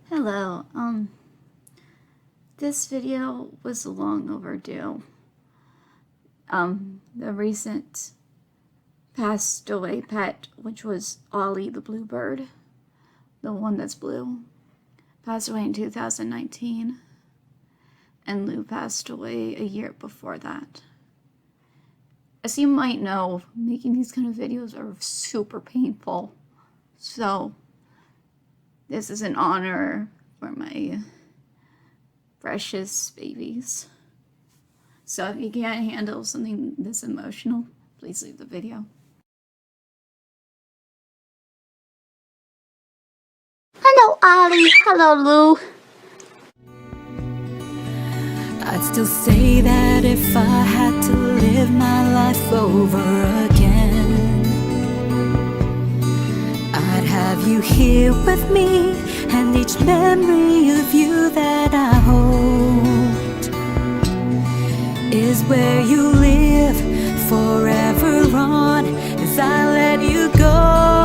Hello, this video was long overdue. The recent passed away pet, which was Ollie the bluebird, the one that's blue, passed away in 2019, and Lou passed away a year before that. As you might know, making these kind of videos are super painful, so this is an honor for my precious babies. So if you can't handle something this emotional, please leave the video. Hello, Ollie. Hello, Lou. I'd still say that if I had to live my life over again, I'd have you here with me, and each memory of you that I hold is where you live forever on as I let you go.